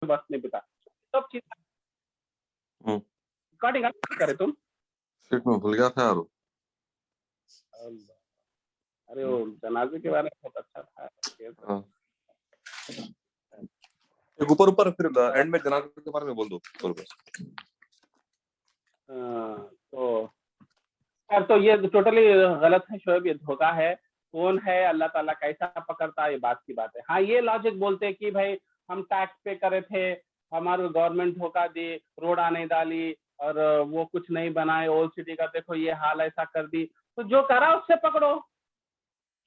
बस नहीं बिता सब चीज रिकॉर्डिंग करे तुम। सीट में भूल गया था यार। अरे वो जनाजे के बारे में बहुत अच्छा था। हाँ। एक ऊपर ऊपर फिर एंड में जनाजे के बारे में बोल दो। तो यार तो ये टोटली गलत है शोएब, ये धोखा है। कौन है अल्लाह ताला कैसा पकड़ता है, ये बात की बात है। हाँ ये लॉजिक बोलते हैं कि भाई हम टैक्स पे करे थे, हमारे गवर्नमेंट धोखा दी, रोड आने डाली और वो कुछ नहीं बनाए, ओल्ड सिटी का देखो ये हाल ऐसा कर दी। तो जो करा उससे पकड़ो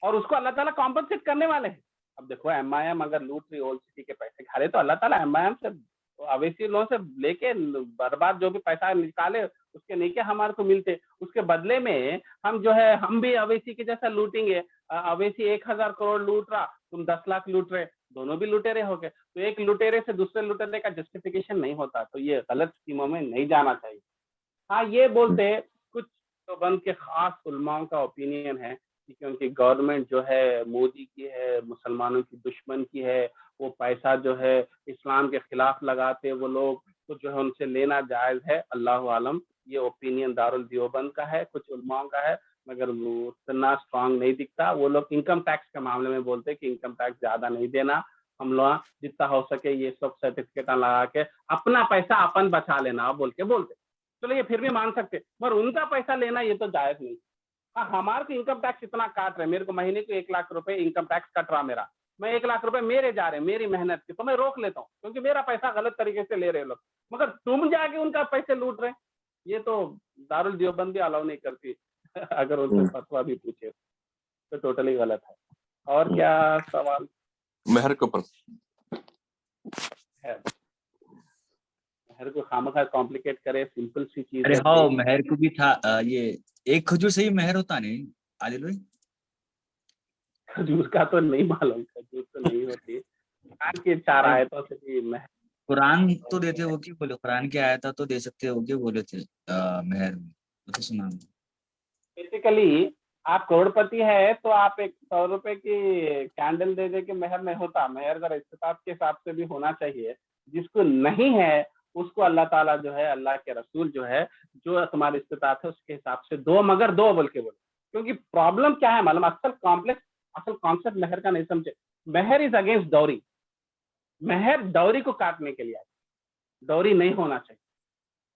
और उसको अल्लाह ताला कॉम्पनसेट करने वाले हैं। अब देखो एमआईएम अगर लूट रही ओल्ड सिटी के पैसे खा रहे तो अल्लाह ताला एमआईएम से अवेसी लोगों से लेके बर्बाद जो भी पैसा निकाले उसके नीचे हमारे को मिलते, उसके बदले में हम जो है हम भी अवेसी के जैसा लूटेंगे। अवेसी 1000 करोड़ लूट रहा, तुम 10 लाख लूट रहे, दोनों भी लुटेरे हो गए। तो एक लुटेरे से दूसरे लुटेरे का जस्टिफिकेशन नहीं होता, तो ये गलत स्कीमों में नहीं जाना चाहिए। हाँ ये बोलते कुछ तो बंद के खास उलमाओं का ओपिनियन है क्योंकि गवर्नमेंट जो है मोदी की है, मुसलमानों की दुश्मन की है, वो पैसा जो है इस्लाम के खिलाफ लगाते वो लोग, तो जो है उनसे लेना जायज है। अल्लाह आलम, ये ओपिनियन दारुल देवबंद का है, कुछ उलमाओं का है, मगर वो उतना स्ट्रांग नहीं दिखता। वो लोग इनकम टैक्स के मामले में बोलते कि इनकम टैक्स ज्यादा नहीं देना, हम लोग जितना हो सके ये सब सर्टिफिकेट लगा के अपना पैसा अपन बचा लेना बोल के बोलते। चलो ये फिर भी मान सकते, पर उनका पैसा लेना ये तो जायज नहीं। हाँ हमारे को इनकम टैक्स इतना काट रहे, मेरे को महीने को 1 लाख रुपए इनकम टैक्स कट रहा मेरा, मैं 1 लाख रुपए मेरे जा रहे हैं मेरी मेहनत की, तो मैं रोक लेता हूँ क्योंकि मेरा पैसा गलत तरीके से ले रहे लोग, मगर तुम जाके उनका पैसे लूट रहे, ये तो दारुल देवबंद भी अलाउ नहीं करती। अगर उनसे फतवा भी पूछे तो टोटली गलत है। और क्या सवाल? मेहर के ऊपर है मेहर को खामखा कॉम्प्लिकेट करे, सिंपल सी चीज अरे है। हाँ मेहर को भी था ये एक खजूर से ही मेहर होता नहीं आदिल भाई? खजूर का तो नहीं मालूम, खजूर तो नहीं होती, के 4 आयतों से भी मेहर। कुरान तो देते हो क्यों बोले, कुरान की आयता तो दे सकते हो क्यों बोले थे मेहर में, तो सुना। बेसिकली आप करोड़पति है तो आप एक 100 रुपए की कैंडल दे दे के मेहर नहीं होता, मेहर जरा इस्तेताब के हिसाब से भी होना चाहिए। जिसको नहीं है उसको अल्लाह ताला जो है, अल्लाह के रसूल जो है, जो तुम्हारी इस्तेताब है उसके हिसाब से दो, मगर दो बोल के बोले। क्योंकि प्रॉब्लम क्या है मालूम, असल कॉन्सेप्ट मेहर का नहीं समझे। मेहर इज अगेंस्ट डॉरी, मेहर डॉरी को काटने के लिए आए, डॉरी नहीं होना चाहिए,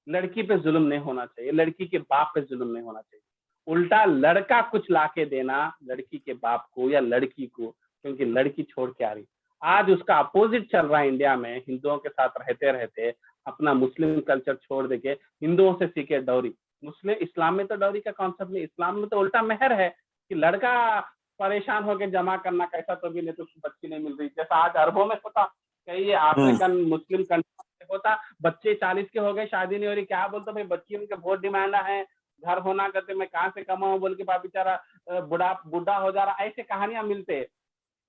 लड़की पे जुल्म नहीं होना चाहिए, लड़की के बाप पे जुल्म नहीं होना चाहिए। उल्टा लड़का कुछ लाके देना लड़की के बाप को या लड़की को, क्योंकि लड़की छोड़ के आ रही। आज उसका अपोजिट चल रहा है इंडिया में, हिंदुओं के साथ रहते रहते अपना मुस्लिम कल्चर छोड़ देके हिंदुओं से सीखे डॉरी। मुस्लिम इस्लाम में तो डॉरी का कॉन्सेप्ट नहीं, इस्लाम में तो उल्टा मेहर है कि लड़का परेशान होकर जमा करना, कैसा तो भी नहीं तो बच्ची नहीं मिल रही, जैसा आज अरबों में होता, कई अफ्रीकन मुस्लिम कंट्री होता, बच्चे 40 के हो गए शादी नहीं हो रही, क्या बोलते भाई बच्ची उनके बहुत डिमांड है, घर होना करते मैं कहाँ से कमाऊं बोल के बाप बेचारा बुढ़ा हो जा रहा, ऐसे कहानियां मिलते।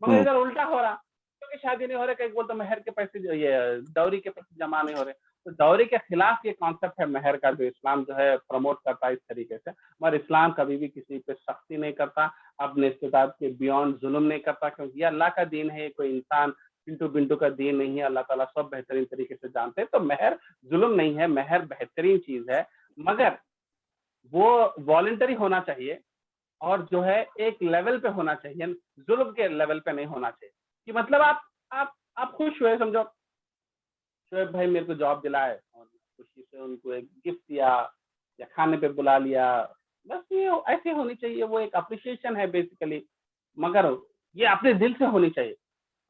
मगर इधर उल्टा हो रहा, क्योंकि शादी नहीं हो रहे, कई बोलते मेहर के पैसे ये दौरी के पैसे जमा नहीं हो रहे। तो दौरी के खिलाफ ये कॉन्सेप्ट है मेहर का, जो इस्लाम जो है प्रमोट करता है इस तरीके से। मगर इस्लाम कभी भी किसी पे सख्ती नहीं करता, अपने इस्तेदाद के बियॉन्ड जुल्म नहीं करता, क्योंकि ये अल्लाह का दीन है, कोई इंसान पिंटू पिंटू का दीन नहीं है। अल्लाह ताला सब बेहतरीन तरीके से जानते हैं। तो मेहर जुल्म नहीं है, मेहर बेहतरीन चीज है, मगर वो वॉलंटरी होना चाहिए और जो है एक लेवल पे होना चाहिए, जुल्म के लेवल पे नहीं होना चाहिए। कि मतलब आप खुश हुए, समझो शोएब भाई मेरे को जॉब दिलाए और खुशी से उनको एक गिफ्ट दिया या खाने पे बुला लिया, बस ये ऐसे होनी चाहिए, वो एक अप्रिसिएशन है बेसिकली, मगर ये अपने दिल से होनी चाहिए।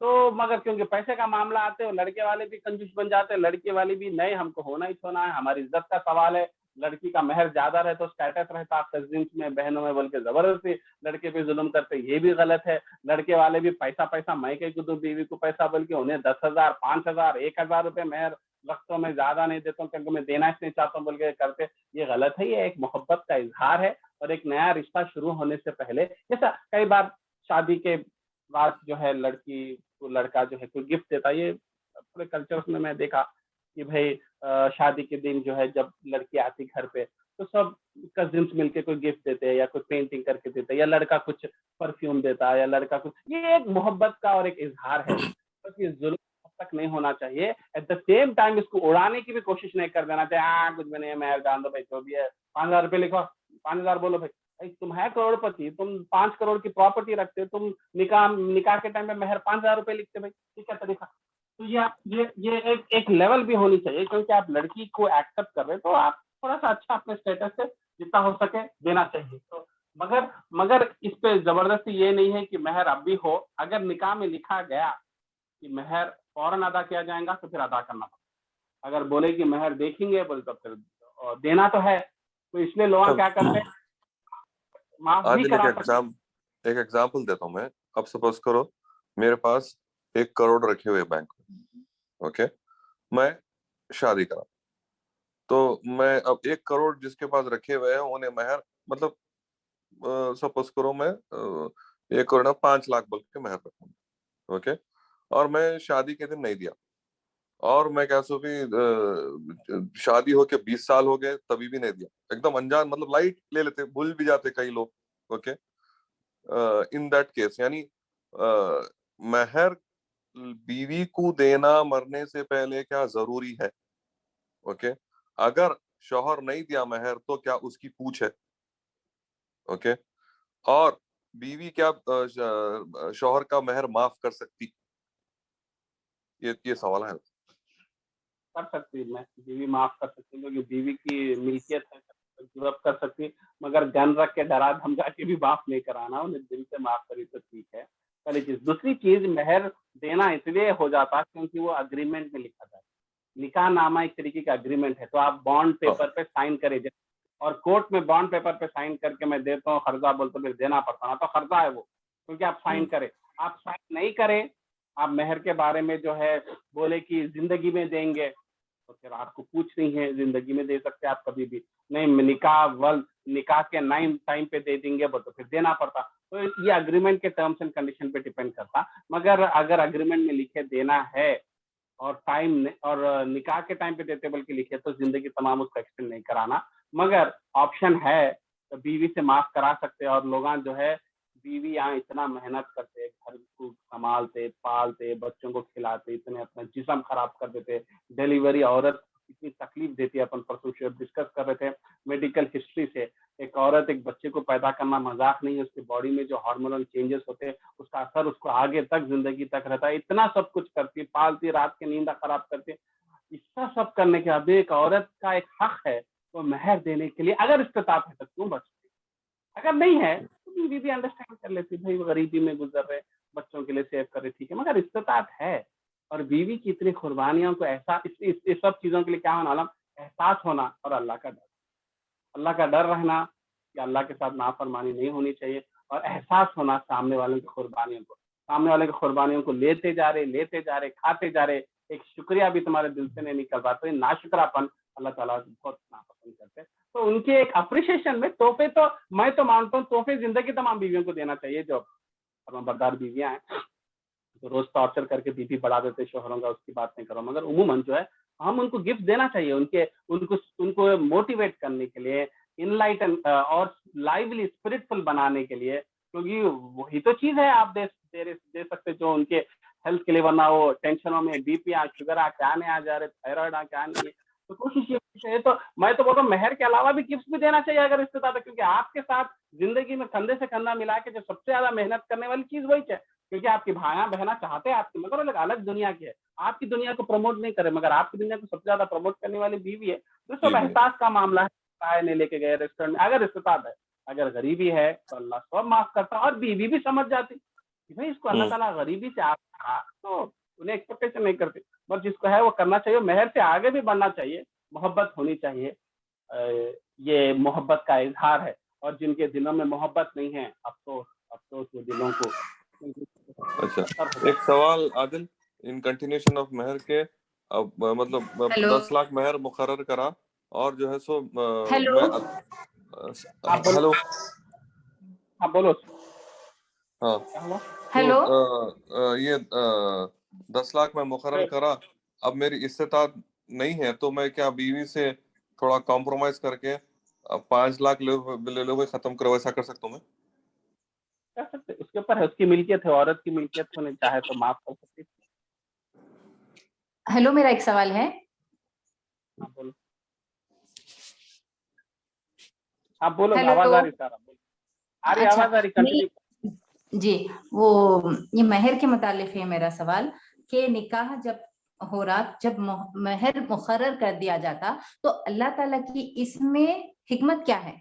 तो मगर क्योंकि पैसे का मामला आते हो, लड़के वाले भी कंजूस बन जाते हैं, लड़के वाले भी नहीं, हमको होना ही होना है, हमारी इज्जत का सवाल है। लड़की का मेहर ज्यादा रहे तो स्टेटस रहता कजिन्स में बहनों में बोल के जबरदस्ती लड़के पे जुल्म करते, ये भी गलत है। लड़के वाले भी पैसा पैसा मैं कहीं को दो बीवी को पैसा बोल के उन्हें 10,000 5,000 1,000 रुपए मेहर वक्तों में ज्यादा नहीं देता हूँ क्योंकि मैं देना इसलिए चाहता हूँ बोल के करते, ये गलत है। ये एक मोहब्बत का इजहार है और एक नया रिश्ता शुरू होने से पहले, जैसा कई बार शादी के बाद जो है लड़की को लड़का जो है कोई गिफ्ट देता है, ये पूरे कल्चर में मैं देखा कि भाई शादी के दिन जो है जब लड़की आती घर पे तो सब कजिन्स मिलके कोई गिफ्ट देते हैं या कोई पेंटिंग करके देते हैं या लड़का कुछ परफ्यूम देता है या लड़का कुछ, ये एक मोहब्बत का और एक इजहार है। तो ये जुल्म तक नहीं होना चाहिए। एट द सेम टाइम इसको उड़ाने की भी कोशिश नहीं कर देना चाहिए। कुछ भी नहीं है, मेहर जान दो भाई, जो भी है 5,000 रुपये लिखो, 5,000 बोलो भाई। भाई तुम है करोड़पति, तुम 5 करोड़ की प्रॉपर्टी रखते हो, तुम निकाह के टाइम में मेहर 5,000 रुपये लिखते भाई, ठीक है तरीका। तो ये एक लेवल भी होनी चाहिए, क्योंकि आप लड़की को एक्सेप्ट कर रहे हैं, तो आप थोड़ा सा अच्छा अपने स्टेटस से जितना हो सके देना चाहिए। तो मगर इस पे जबरदस्ती ये नहीं है कि मेहर अब भी हो। अगर निकाह में लिखा गया कि मेहर फौरन अदा किया जाएगा तो फिर अदा करना पड़ेगा। अगर बोले कि मेहर देखेंगे बोले तो फिर देना तो है। तो इसलिए लोग क्या करते हैं, माफ भी आदिल करा सकते। एक एग्जाम्पल देता हूँ मैं। अब सपोज करो मेरे पास 1 करोड़ रखे हुए बैंक में, ओके, मैं शादी करा, तो मैं अब 1 करोड़ जिसके पास रखे हुए हैं उन्हें मेहर, मतलब सपोज करो मैं 1 करोड़ 5 लाख बोल के मेहर रखूंगा, ओके, और मैं शादी के दिन नहीं दिया, और मैं कह सू भी शादी होके 20 साल हो गए तभी भी नहीं दिया, एकदम अनजान, मतलब लाइट ले लेते, भूल भी जाते कई लोग, ओके। इन दैट केस यानी मेहर बीवी को देना मरने से पहले क्या जरूरी है, ओके। अगर शौहर नहीं दिया मेहर तो क्या उसकी पूछ है, ओके। और बीवी क्या शौहर का मेहर माफ कर सकती, ये सवाल है। कर सकती है, मैं बीवी माफ कर सकती हूँ, क्योंकि बीवी की मिल्कियत है, गिव अप कर सकती है। मगर गन रख के डरा धमका के भी माफ नहीं कराना, उन्हें दिल से माफ करी तो ठीक है। पहली चीज। दूसरी चीज, मेहर देना इसलिए हो जाता है क्योंकि वो अग्रीमेंट में लिखा था। निकाह नामा एक तरीके का अग्रीमेंट है, तो आप बॉन्ड पेपर पे साइन करे, और कोर्ट में बॉन्ड पेपर पे साइन करके मैं देता हूँ खर्चा बोलते फिर देना पड़ता ना, तो खर्चा है वो, क्योंकि आप साइन करें। आप साइन नहीं करें, आप मेहर के बारे में जो है बोले कि जिंदगी में देंगे, तो फिर आपको पूछ नहीं है, जिंदगी में दे सकते आप कभी भी नहीं। निकाह के 9 टाइम पे दे देंगे तो फिर देना पड़ता। तो ये अग्रीमेंट के टर्म्स एंड कंडीशन पे डिपेंड करता। मगर अगर अग्रीमेंट में लिखे देना है और टाइम और निकाह के टाइम पे देते बल्कि लिखे, तो जिंदगी तमाम उसको एक्सटेंड नहीं कराना। मगर ऑप्शन है तो बीवी से माफ करा सकते हैं। और लोग जो है बीवी यहाँ इतना मेहनत करते, घर को संभालते, पालते, बच्चों को खिलाते, इतने अपना जिस्म खराब कर देते। डिलीवरी औरत इतनी तकलीफ देती है। अपन परसों डिस्कस कर रहे थे मेडिकल हिस्ट्री से, एक औरत एक बच्चे को पैदा करना मजाक नहीं है। उसकी बॉडी में जो हार्मोनल चेंजेस होते हैं उसका असर उसको आगे तक जिंदगी तक रहता है। इतना सब कुछ करती है, पालती, रात की नींद खराब करती है। इतना सब करने के बाद एक औरत का एक हक है तो मेहर देने के लिए, अगर इस्तेताब है तो क्यों बचती, अगर नहीं है तो बीवी भी अंडरस्टैंड कर लेती, भाई गरीबी में गुजर रहे, बच्चों के लिए सेव कर रहे, ठीक है। मगर इस्तेताब है और बीवी की इतनी कुर्बानियों को एहसास, इस सब चीजों के लिए क्या होना, एहसास होना और अल्लाह का डर रहना कि अल्लाह के साथ नाफरमानी नहीं होनी चाहिए, और एहसास होना सामने वालों की कुर्बानियों को लेते जा रहे, खाते जा रहे, एक शुक्रिया भी तुम्हारे दिल से नहीं निकल रहा। तो नाशुक्रापन अल्लाह ताला बहुत नापसंद करते हैं। तो उनके एक अप्रिशिएशन में तोहफे, तो मैं तो मानता हूँ तोहफे जिंदगी तमाम बीवियों को देना चाहिए। जो फरमाबरदार बीवियां हैं तो रोज टॉर्चर करके बीवी बढ़ा देते शोहरों का, उसकी बात नहीं करो, मगर उमूमन जो है हम उनको गिफ्ट देना चाहिए, उनको मोटिवेट करने के लिए, इनलाइटन और लाइवली स्पिरिटफुल बनाने के लिए, क्योंकि वही तो चीज है आप दे सकते जो उनके हेल्थ के लिए। वरना वो टेंशनों में बीपी शुगर क्या नहीं आ जा रहे, थायराइड क्या नहीं है। तो कोशिश ये है। तो मैं तो बोल रहा हूँ मेहर के अलावा भी गिफ्ट भी देना चाहिए अगर इस्तेताब है, क्योंकि आपके साथ जिंदगी में कंधे से कंधा मिला के जो सबसे ज्यादा मेहनत करने वाली चीज वही है। क्योंकि आपकी भाइयां बहना चाहते हैं आपकी, मगर अलग दुनिया की है, आपकी दुनिया को प्रमोट नहीं करे, मगर आपकी दुनिया को सबसे ज्यादा प्रमोट करने वाली बीवी है। तो सब एहसास का मामला है। चाय नहीं लेके गए रेस्टोरेंट में, अगर इस्तेताब है, अगर गरीबी है तो अल्लाह सब माफ करता, और बीवी भी समझ जाती कि भाई इसको अल्लाह ताला गरीबी से आप, तो उन्हें एक्सपेक्टेशन नहीं करती। बस जिसको है वो करना चाहिए, मेहर से आगे भी बढ़ना चाहिए, मोहब्बत होनी चाहिए। ये मोहब्बत का इजहार है। और जिनके दिलों में मोहब्बत नहीं है, अफसोस वो दिलों को। अच्छा, एक सवाल आदिल, इन कंटिन्यूशन ऑफ मेहर के, अब मतलब हेलो 10 लाख मेहर मुकर्रर करा, और जो है सो हेलो हेलो, हाँ बोलो। हाँ, हेलो तो ये 10 लाख मैं मुकर्रर करा, अब मेरी इस्तेताअत नहीं है, तो मैं क्या बीवी से थोड़ा कॉम्प्रोमाइज करके 5 लाख ले लो, खत्म करो, ऐसा कर सकता हूँ मैं? कर सकते, उसके ऊपर है, उसकी मिल्कियत है, औरत की मिल्कियत होने चाहे तो माफ कर सकती है। हेलो, मेरा एक सवाल है। हाँ बोलो, हाँ बोलो, हेलो। आवाज आ रही सारा, बोलो। आ रही अच्छा, आवाज आ रही, कंटिन्यू। जी, वो ये मेहर के मुतालिक है मेरा सवाल कि निकाह जब हो रहा, जब मेहर मुकर्रर कर दिया जाता, तो अल्लाह ताला की इसमें हिकमत क्या है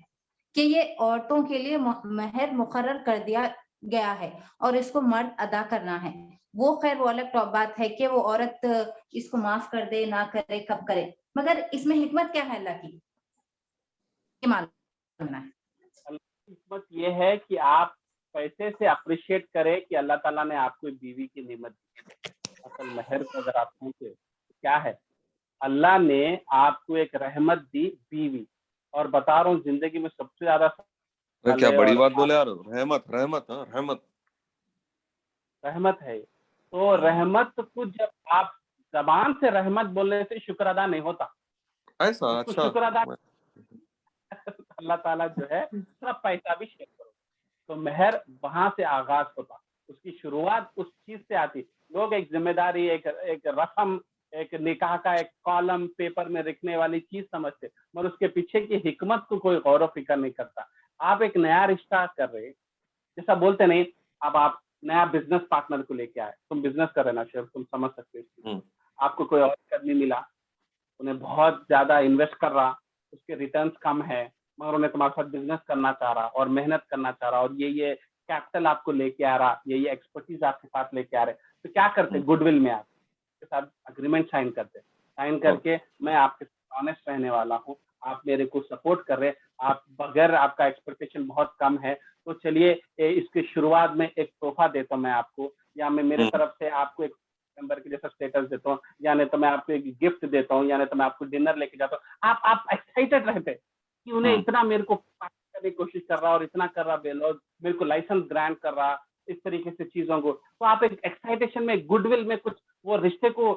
कि ये औरतों के लिए मेहर मुकर्रर कर दिया गया है और इसको मर्द अदा करना है। वो खैर वो अलग बात है कि वो औरत इसको माफ कर दे, ना करे, कब करे, मगर इसमें हिकमत क्या है अल्लाह की, ये मालूम है। हिकमत ये है कि आप पैसे से अप्रिशिएट करें कि अल्लाह ताला ने आपको एक बीवी की नेमत दी। असल मेहर को अगर आप पूछे तो क्या है, अल्लाह ने आपको एक रहमत दी, बीवी। और बता रहा हूँ, जिंदगी में सबसे ज्यादा अरे क्या बड़ी और बात बोले यार, रहमत रहमत, हाँ रहमत, रहमत है। तो रहमत को जब आप जबान से रहमत बोलने से शुक्र अदा नहीं होता, ऐसा? उसको अच्छा, शुक्र अदा अल्लाह ताला जो है सब पैसा भी शेयर करो। तो मेहर वहां से आगाज होता, उसकी शुरुआत उस चीज से आती। लोग एक जिम्मेदारी, एक रस्म, एक निकाह का एक कॉलम पेपर में लिखने वाली चीज समझते, मगर उसके पीछे की हिकमत को कोई गौर फिक्र नहीं करता। आप एक नया रिश्ता कर रहे, जैसा बोलते नहीं, अब आप नया बिजनेस पार्टनर को लेके आए, तुम बिजनेस कर रहे ना शेर, तुम समझ सकते हो। आपको कोई और आदमी मिला, उन्हें बहुत ज्यादा इन्वेस्ट कर रहा, उसके रिटर्न्स कम है, मगर उन्हें तुम्हारे साथ बिजनेस करना चाह रहा और मेहनत करना चाह रहा, और ये कैपिटल आपको लेके आ रहा, ये एक्सपर्टीज आपके साथ लेके आ रहे, तो क्या करते, गुडविल में आपके साथ अग्रीमेंट साइन करते, साइन करके मैं आपके साथ ऑनेस्ट रहने वाला हूँ, आप मेरे को सपोर्ट कर रहे, आप बगैर, आपका एक्सपेक्टेशन बहुत कम है, तो चलिए इसकी शुरुआत में एक तोहफा देता हूँ मैं आपको, या मैं मेरे तरफ से आपको एक मेंबर के जैसा स्टेटस देता हूँ, या नहीं तो मैं आपको एक गिफ्ट देता हूँ, या नहीं तो मैं आपको डिनर लेके जाता हूँ। आप एक्साइटेड रहते कि उन्हें इतना मेरे को करने की कोशिश कर रहा और इतना कर रहा बेलौद, मेरे को लाइसेंस ग्रांट कर रहा, इस तरीके से चीजों को, तो आप एक एक्साइटेशन में, गुडविल में कुछ वो रिश्ते को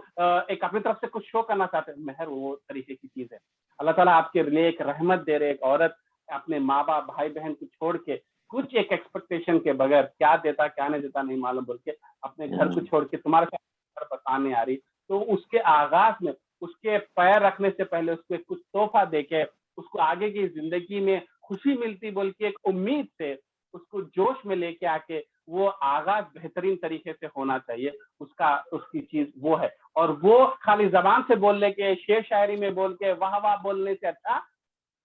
एक अपनी तरफ से कुछ शो करना चाहते हैं। मेहर वो तरीके की चीज है। अल्लाह ताला आपके लिए एक रहमत दे रहे, एक औरत अपने माँ बाप भाई बहन को छोड़ के, कुछ एक एक्सपेक्टेशन के बगैर, क्या देता क्या नहीं देता नहीं मालूम बोल के, अपने घर को छोड़ के तुम्हारे साथ घर बताने आ रही, तो उसके आगाज में, उसके पैर रखने से पहले उसको कुछ तोहफा देके, उसको आगे की जिंदगी में खुशी मिलती बोल के एक उम्मीद से उसको जोश में लेके आके, वो आगाज बेहतरीन तरीके से होना चाहिए उसका, उसकी चीज वो है। और वो खाली जबान से बोलने के, शेर शायरी में बोल के, वाह वाह बोलने से अच्छा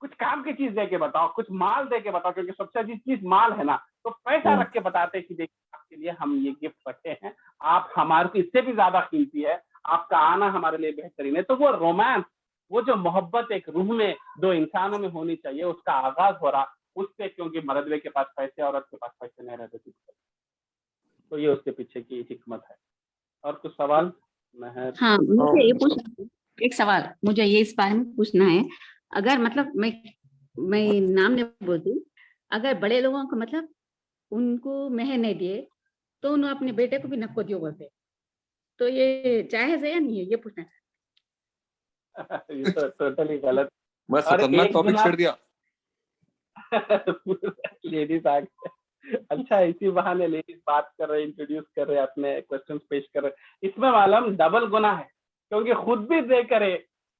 कुछ काम की चीज दे के बताओ, कुछ माल दे के बताओ, क्योंकि सबसे अच्छी चीज माल है ना। तो पैसा रख के बताते कि देखिए आपके लिए हम ये गिफ्ट रखे हैं, आप हमारे को इससे भी ज्यादा कीमती है, आपका आना हमारे लिए बेहतरीन है। तो वो रोमांस, वो जो मोहब्बत एक रूह में दो इंसानों में होनी चाहिए, उसका आगाज हो रहा उससे, क्योंकि मर्दवे के पास पैसे, औरत के पास पैसे नहीं रहते। तो ये उसके पीछे की हिकमत है। और कुछ सवाल? मेहर? हाँ, मुझे ये पूछना, एक सवाल मुझे ये इस बारे में पूछना है। अगर मतलब मैं नाम नहीं बोलती, अगर बड़े लोगों को मतलब उनको मेहर नहीं दिए तो उन्होंने अपने बेटे को भी नक्को दियो बोलते, तो ये जायज है या नहीं है, ये पूछना है। ये तो टोटली गलत। मैं और खतरनाक एक टॉपिक गुना छेड़ दिया। लेडीज आ गए। अच्छा, इसी बहाने लेडीज बात कर रहे, इंट्रोड्यूस कर रहे, अपने क्वेश्चन पेश कर रहे। इसमें मालूम डबल गुना है, क्योंकि खुद भी दे करे,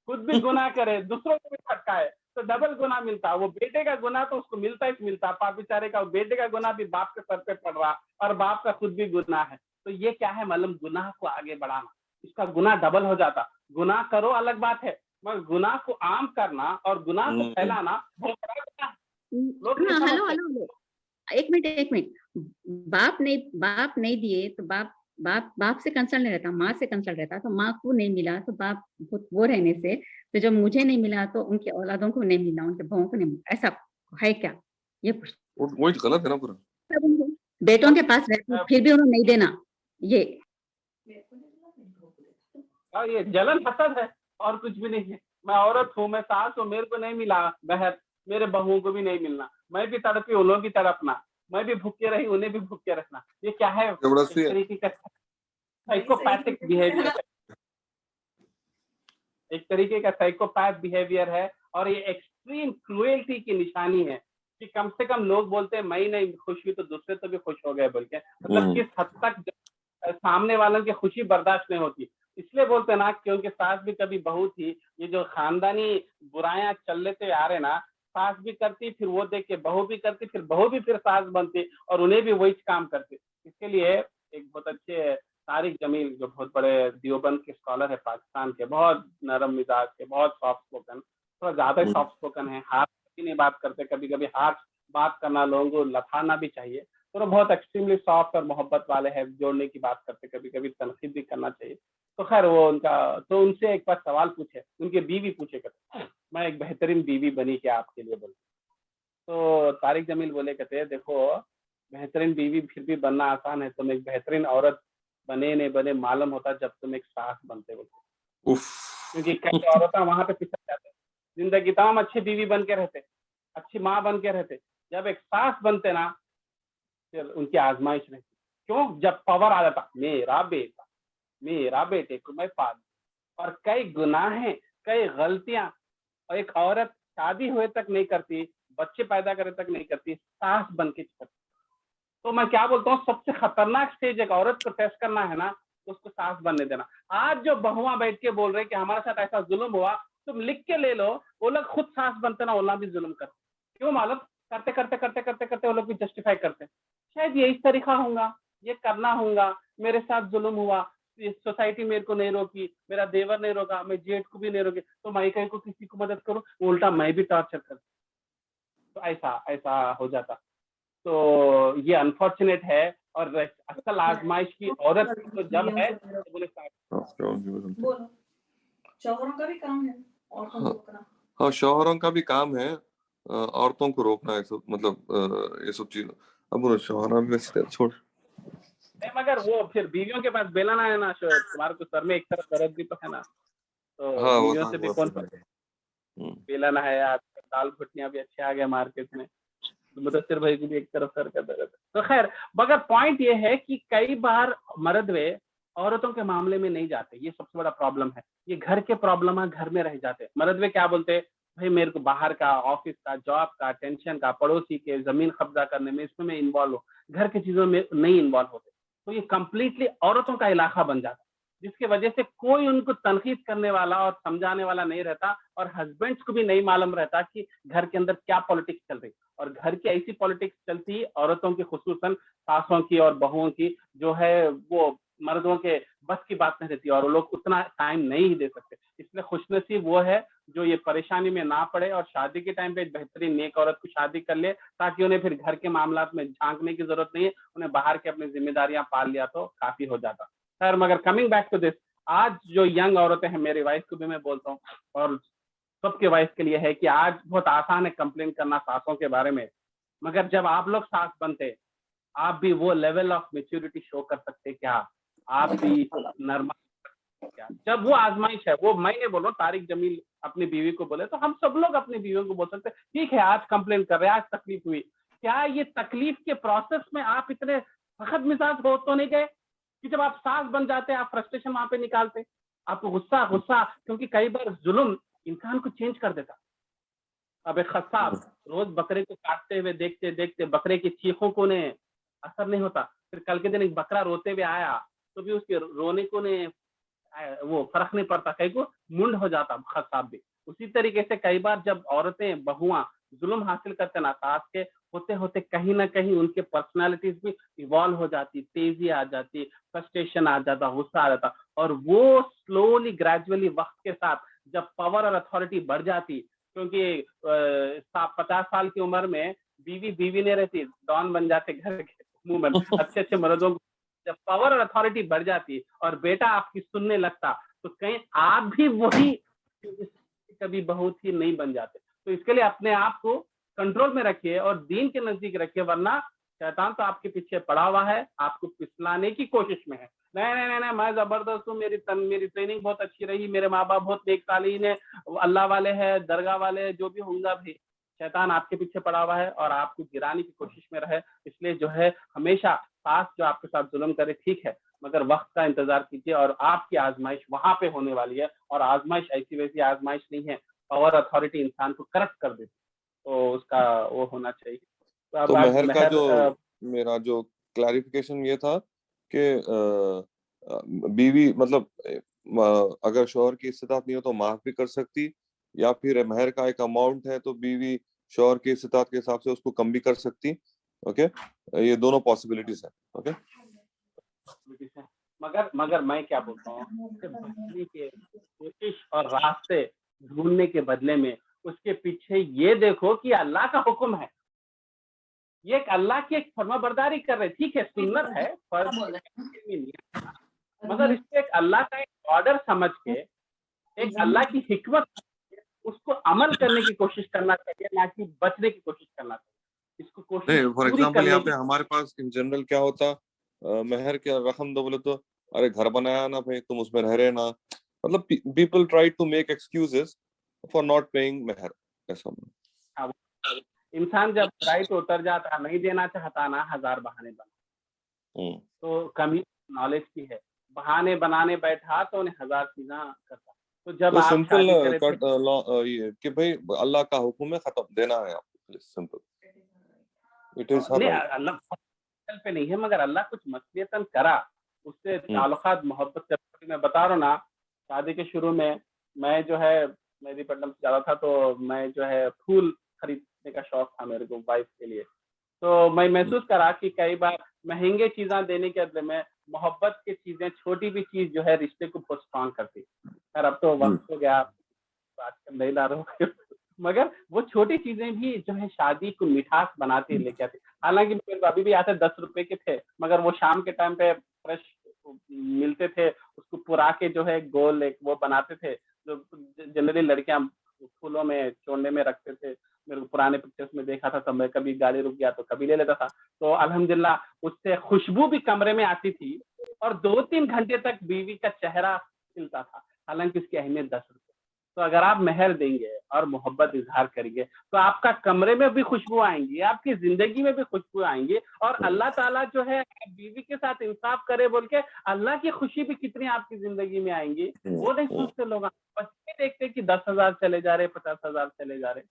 खुद भी गुना करे, दूसरों को भी फटकाए, तो डबल गुना मिलता। वो बेटे का गुना तो उसको मिलता ही मिलता, पाप बेचारे का बेटे का गुना भी बाप के सर पे पड़ रहा, और बाप का खुद भी गुना है। तो ये क्या है मालूम, गुनाह को आगे बढ़ाना, इसका गुना डबल हो जाता। गुनाह करो अलग बात है, मगर गुनाह को आम करना और गुनाह को फैलाना बहुत बड़ा गुनाह है। लोग नहीं हेलो समझते। हेलो हेलो, एक मिनट, बाप नहीं दिए तो बाप से कंसर्न नहीं रहता, माँ से कंसर्न रहता। तो माँ को नहीं मिला तो बाप वो रहने से, तो जब मुझे नहीं मिला तो उनके औलादों को नहीं मिला, उनके बहुओं को नहीं मिला, ऐसा है क्या? ये पूछ, वही गलत है ना पूरा। बेटों के पास रहती फिर भी उन्हें नहीं देना, ये ये जलन हसद है और कुछ भी नहीं है। मैं औरत हूँ, मैं सास हूँ, मेरे को नहीं मिला बहन, मेरे बहुओं को भी नहीं मिलना, मैं भी तड़पी उन्हों भी तड़पना, मैं भी भूखे रही उन्हें भी भूखे रखना, ये क्या है? जबरदस्ती है। तरीके का साइकोपैथिक बिहेवियर है, एक तरीके का साइकोपैथ बिहेवियर है। और ये एक्सट्रीम क्रूएल्टी की निशानी है कि कम से कम लोग बोलते हैं मैं नहीं खुश हुई तो दूसरे तो भी खुश हो गए बोल के, मतलब किस हद तक सामने वालों की खुशी बर्दाश्त नहीं होती। इसलिए बोलते ना, क्योंकि सास भी कभी बहू थी, ये जो खानदानी बुराइयां चल लेते आ रहे ना, सास भी करती, फिर वो देख के बहू भी करती, फिर बहू भी फिर सास बनती और उन्हें भी वही काम करती। इसके लिए एक बहुत अच्छे तारिक जमील, जो बहुत बड़े देवबंद के स्कॉलर है पाकिस्तान के, बहुत नरम मिजाज के, बहुत सॉफ्ट स्पोकन, थोड़ा ज्यादा ही सॉफ्ट स्पोकन है, हाथ की नहीं बात करते, कभी कभी हाथ बात करना लोगों को लथाना भी चाहिए, तो बहुत एक्सट्रीमली सॉफ्ट और मोहब्बत वाले हैं, जोड़ने की बात करते, कभी कभी तनकीद भी करना चाहिए। तो खैर वो उनका, तो उनसे एक बार सवाल पूछे, उनके बीवी पूछे कहते, मैं एक बेहतरीन बीवी बनी क्या आपके लिए, बोले। तो तारिक जमील बोले कहते, देखो बेहतरीन बीवी फिर भी बनना आसान है, तुम एक बेहतरीन औरत बने नहीं बने मालूम होता जब तुम एक सास बनते हो, उफ। क्योंकि कई औरतें वहां पे पिछड़ जाते हैं, जिंदगी तमाम अच्छी बीवी बन के रहते, अच्छी माँ बन के रहते, जब एक सास बनते ना, फिर उनकी आजमाइश रहती। क्यों? जब पावर आ जाता, मेरा बेटा, मेरा बेटे को मैं पालू, और कई गुनाहें, कई गलतियां, और एक औरत शादी हुए तक नहीं करती, बच्चे पैदा करे तक नहीं करती, सास बन के करती। तो मैं क्या बोलता हूँ, सबसे खतरनाक स्टेज एक औरत को टेस्ट करना है ना, उसको सास बनने देना। आज जो बहुआ बैठ के बोल रहे कि हमारे साथ ऐसा जुल्म हुआ, तुम लिख के ले लो, वो लोग खुद सास बनते ना, वो लोग भी जुल्म करते। क्यों मालूम? करते करते करते करते करते वो लोग भी जस्टिफाई करते, शायद यही तरीका होगा, ये करना होगा, मेरे साथ जुल्म हुआ, सोसाइटी मेरे को नहीं रोकी, मेरा देवर नहीं रोका, मैं जेठ को भी नहीं रोकी, तो मैं कहीं को किसी को मदद करूं, उल्टा मैं भी टॉर्चर करूं। तो ऐसा ऐसा हो जाता। तो ये अनफॉर्चुनेट है, और असल आजमाइश की औरत तो जब है तो बोले बोलो, शौहरों का भी काम है औरतों को रोकना। हाँ, शौहरों का भी काम है औरतों को रोकना, ये सब मतलब ये सब चीज। अब वो शौहरा भी वैसे छोड़। नहीं, मगर वो फिर बीवियों के पास बेलना है ना, तुम्हारे तो सर में एक तरफ दर्द भी तो है ना, तो हाँ, वो बीवियों तो से भी बात कौन सही है। बेलना है। आज दाल भुटनिया भी अच्छे आ गए मार्केट में, मुदस्सिर भाई की भी एक तरफ सर का दर्द है। तो खैर, मगर पॉइंट ये है कि कई बार मर्द वे औरतों के मामले में नहीं जाते, ये सबसे बड़ा प्रॉब्लम है। ये घर के प्रॉब्लम है, घर में रह जाते। मर्द वे क्या बोलते हैं, भाई मेरे को बाहर का, ऑफिस का, जॉब का टेंशन का, पड़ोसी के जमीन कब्जा करने में, इसमें मैं इन्वॉल्व हो, घर की चीजों में नहीं इन्वॉल्व होते। तो ये कंप्लीटली औरतों का इलाका बन जाता है, जिसकी वजह से कोई उनको तनकीद करने वाला और समझाने वाला नहीं रहता, और हस्बैंड्स को भी नहीं मालूम रहता कि घर के अंदर क्या पॉलिटिक्स चल रही। और घर की ऐसी पॉलिटिक्स चलती औरतों की, खुसूसन सासों की और बहुओं की, जो है वो मर्दों के बस की बात नहीं रहती, और वो लोग उतना टाइम नहीं दे सकते। इसलिए खुशनसीब वो है जो ये परेशानी में ना पड़े, और शादी के टाइम पे एक बेहतरीन नेक औरत को शादी कर ले, ताकि उन्हें फिर घर के मामलात में झांकने की जरूरत नहीं है, उन्हें बाहर के अपनी जिम्मेदारियां पाल लिया तो काफी हो जाता। सर मगर कमिंग बैक टू दिस, आज जो यंग औरतें हैं, मेरी वाइफ को भी मैं बोलता हूँ, और सबके वाइफ के लिए है कि आज बहुत आसान है कंप्लेन करना सासों के बारे में, मगर जब आप लोग सास बनते, आप भी वो लेवल ऑफ मेच्योरिटी शो कर सकते क्या? आप भी नरमा क्या? जब वो आजमाइश है, वो मैं नहीं बोल रहा हूँ, तारिक जमील अपनी बीवी को बोले, तो हम सब लोग अपनी बीवियों को बोल सकते हैं, ठीक है आज कंप्लेन कर रहे हैं, आज तकलीफ हुई, क्या ये तकलीफ के प्रोसेस में आप इतने सख्त मिजाज हो तो नहीं गए कि जब आप सास बन जाते आप फ्रस्ट्रेशन वहां पे निकालते? आपको गुस्सा गुस्सा, क्योंकि कई बार जुल्म इंसान को चेंज कर देता। अब एक खस्साब रोज बकरे को काटते हुए देखते देखते बकरे की चीखों को ने असर नहीं होता, फिर कल के दिन एक बकरा रोते हुए आया तो भी उसके रोने को ने वो फर्क नहीं पड़ता, कहीं को मुंड हो जाता खस्साब भी। उसी तरीके से कई बार जब औरतें बहुआ जुल्म हासिल करते ना सास के, होते होते कहीं ना कहीं उनके पर्सनालिटीज भी इवॉल्व हो जाती, तेजी आ जाती, फ्रस्ट्रेशन आ जाता, गुस्सा आ जाता, और वो स्लोली ग्रेजुअली वक्त के साथ जब पावर और अथॉरिटी बढ़ जाती, क्योंकि 50 साल की उम्र में बीवी बीवी नहीं रहती, डॉन बन जाते घर के अमूमन अच्छे अच्छे मर्दों को। जब पावर और अथॉरिटी बढ़ जाती और बेटा आपकी सुनने लगता, तो कहीं आप भी वही कभी बहुत ही नहीं बन जाते। तो इसके लिए अपने आप को कंट्रोल में रखिए और दीन के नजदीक रखिए, वरना शैतान तो आपके पीछे पड़ा हुआ है, आपको पिसलाने की कोशिश में है। नहीं नहीं नहीं, मैं जबरदस्त हूँ, मेरी ट्रेनिंग बहुत अच्छी रही, मेरे माँ बाप बहुत नेक है, अल्लाह वाले हैं, दरगाह वाले हैं, जो भी होगा भी, शैतान आपके पीछे पड़ा हुआ है और आपको गिराने की कोशिश में रहे। इसलिए जो है हमेशा सास जो आपके साथ जुल्म करे ठीक है, मगर वक्त का इंतजार कीजिए, और आपकी आजमाइश वहां पे होने वाली है, और आजमाइश ऐसी वैसी आजमाइश नहीं है, पावर अथॉरिटी इंसान को करप्ट कर देती, तो उसका वो होना चाहिए। तो अब तो मेहर का जो मेहर मेरा जो क्लैरिफिकेशन ये था कि बीवी मतलब अगर शौहर की इस्तिताअत नहीं हो तो माफ भी कर सकती, या फिर महर का एक अमाउंट है तो बीवी शौहर की इस्तिताअत के हिसाब से उसको कम भी कर सकती। ओके, ये दोनों पॉसिबिलिटीज है। ओके, मगर मगर मैं क्या बोलता हूँ, उससे बचने के कोशिश और रास्ते ढूंढने के बदले में उसके पीछे ये देखो कि अल्लाह का हुक्म है, ये एक अल्लाह की एक फर्माबरदारी कर रहे, ठीक है सुन्नत है फर्ज मगर इसको एक अल्लाह का एक ऑर्डर समझ के, एक अल्लाह की हिकमत उसको अमल करने की कोशिश करना चाहिए, ना कि बचने की कोशिश करना चाहिए। इसको कोशिश नहीं, फॉर पूरी एग्जांपल यहाँ करने पे हमारे पास इन जनरल क्या होता, महर क्या रकम दो बोले तो अरे घर बनाया ना भाई, तुम उसमें रह रहे ना, मतलब people try to make excuses for not paying महर, ऐसा। इंसान जब राइट उतर जाता, नहीं देना चाहता ना, 1000 बहाने बना, तो कमी नॉलेज की है, बहाने बनाने बैठा तो उन्हें 1000 चीजें करता। तो जब तो आप सिंपल शादी करे कट ये कि भाई अल्लाह का हुक्म है, खत्म, देना है आपको, सिंपल, इट इज हर नहीं, राइट। अल्लाह पे नहीं है, मगर अल्लाह कुछ मसलियतन करा, उससे ताल्लुकात मोहब्बत से। मैं बता रहा हूँ ना, शादी के शुरू में मैं जो है मेहदीपट्टनम से ज्यादा था, तो मैं जो है फूल खरीदने का शौक था मेरे को वाइफ के लिए। तो मैं महसूस करा कि कई बार महंगे चीजें देने के बदले में मोहब्बत की चीजें, छोटी भी चीज जो है रिश्ते को बहुत स्ट्रॉन्ग करती। यार अब तो वक्त हो गया, आजकल नहीं ला रहा हूँ मगर वो छोटी चीजें भी जो है शादी को मिठास बनाती लेके आती। हालांकि मेरे अभी भी आते 10 रुपए के थे, मगर वो शाम के टाइम पे फ्रेश मिलते थे, उसको पुरा के जो है गोल एक वो बनाते थे, जो जनरली लड़कियां फूलों में चोंडे में रखते थे। मेरे को पुराने पिक्चर्स में देखा था, तब मैं कभी गाड़ी रुक गया तो कभी ले लेता था। तो अल्हम्दुलिल्लाह उससे खुशबू भी कमरे में आती थी और 2-3 घंटे तक बीवी का चेहरा खिलता था, हालांकि उसकी अहमियत 10 रुपए। तो अगर आप मेहर देंगे और मोहब्बत इजहार करेंगे तो आपका कमरे में भी खुशबू आएंगी, आपकी जिंदगी में भी खुशबू आएंगी, और अल्लाह ताला जो है बीवी के साथ इंसाफ करे बोल के अल्लाह की खुशी भी कितनी आपकी जिंदगी में आएंगी, वो नहीं सोचते लोग। बस ये देखते कि 10,000 चले जा रहे, 50,000 चले जा रहे।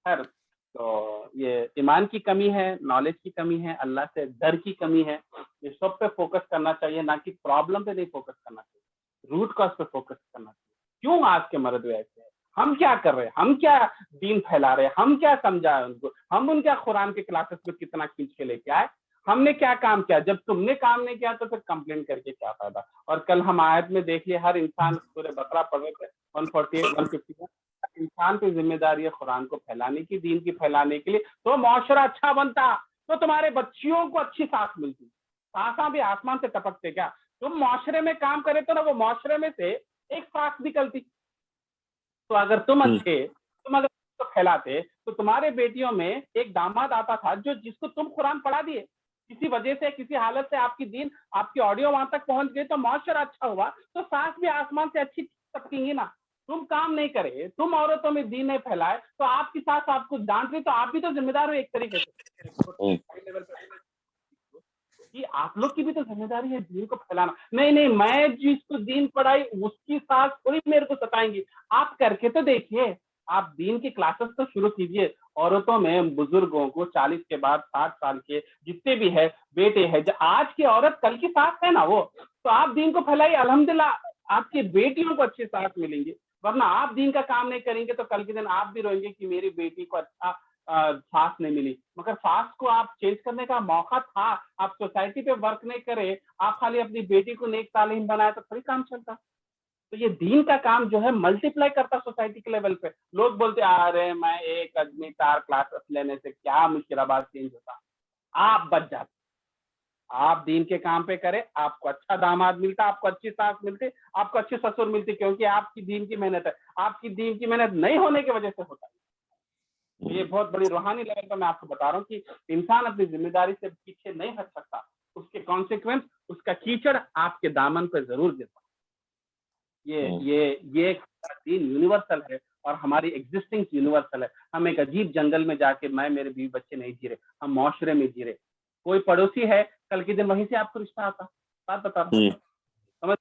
खैर, तो ये ईमान की कमी है, नॉलेज की कमी है, अल्लाह से डर की कमी है। ये सब पे फोकस करना चाहिए, ना कि प्रॉब्लम पे नहीं फोकस करना चाहिए, रूट कॉज पे फोकस करना चाहिए। क्यों आज के मर्द ऐसे हैं, हम क्या कर रहे हैं, हम क्या दीन फैला रहे हैं, हम क्या समझाए उनको, हम उनका कुरान के क्लासेस में कितना खींच के लेके आए, हमने क्या काम किया? जब तुमने काम नहीं किया तो फिर कंप्लेंट करके क्या फायदा। और कल हम आयत में देख लिए, हर इंसान सूरह बकरा पढ़ रहे थे 148 150 इंसान की जिम्मेदारी है कुरान को फैलाने की, दीन की फैलाने के लिए। तो मुआशरा अच्छा बनता तो तुम्हारे बच्चियों को अच्छी सांस मिलती। सांसा भी आसमान से टपकते क्या? तुम मुआशरे में काम करे तो ना वो मुआशरे में से एक सांस निकलती। तो अगर तुम अगर तो फैलाते तो तुम्हारे बेटियों में एक दामाद आता था जो जिसको तुम कुरान पढ़ा दिए, किसी वजह से किसी हालत से आपकी दीन आपकी ऑडियो वहां तक पहुंच गई तो मुआशरा अच्छा हुआ, तो सांस भी आसमान से अच्छी टपकेंगी ना। तुम काम नहीं करे, तुम औरतों में दीन नहीं फैलाए, तो आपकी सास आपको डांट रही तो आप भी तो जिम्मेदार हो एक तरीके से। कि आप लोग की भी तो जिम्मेदारी है दीन को फैलाना। नहीं नहीं, मैं जिसको दीन पढ़ाई उसकी सास थोड़ी मेरे को सताएंगी। आप करके तो देखिए, आप दीन की क्लासेस तो शुरू कीजिए। औरतों में बुजुर्गों को 40 के बाद 60 साल के जितने भी है बेटे हैं, जो आज की औरत कल की सास है ना, वो तो आप दीन को फैलाइए, अल्हम्दुलिल्लाह आपकी बेटियों को अच्छी सास मिलेंगी। वरना आप दीन का काम नहीं करेंगे तो कल के दिन आप भी रोएंगे कि मेरी बेटी को अच्छा सास नहीं मिली। मगर सास को आप चेंज करने का मौका था, आप सोसाइटी पे वर्क नहीं करे, आप खाली अपनी बेटी को नेक तालीम बनाए तो थोड़ी काम चलता। तो ये दीन का काम जो है मल्टीप्लाई करता सोसाइटी के लेवल पे। लोग बोलते अरे मैं एक आदमी 4 क्लासेस लेने से क्या मुश्किलाबाद चेंज होता, आप बच जाते। आप दीन के काम पे करें, आपको अच्छा दामाद मिलता, आपको अच्छी सास मिलती, आपको अच्छी ससुर मिलती, क्योंकि आपकी दीन की मेहनत है। आपकी दीन की मेहनत नहीं होने की वजह से होता है। तो ये बहुत बड़ी रूहानी लेवल पर मैं आपको बता रहा हूँ कि इंसान अपनी जिम्मेदारी से पीछे नहीं हट सकता, उसके कॉन्सिक्वेंस, उसका कीचड़ आपके दामन पे जरूर गिरता। ये दीन यूनिवर्सल है और हमारी एग्जिस्टिंग यूनिवर्सल है। हम एक अजीब जंगल में जाके मैं मेरे बीवी बच्चे नहीं जी रहे, हम मुआशरे में जी रहे। कोई पड़ोसी है, कल के दिन वहीं से आपको रिश्ता आता। बात बता रहा हूँ, समझ?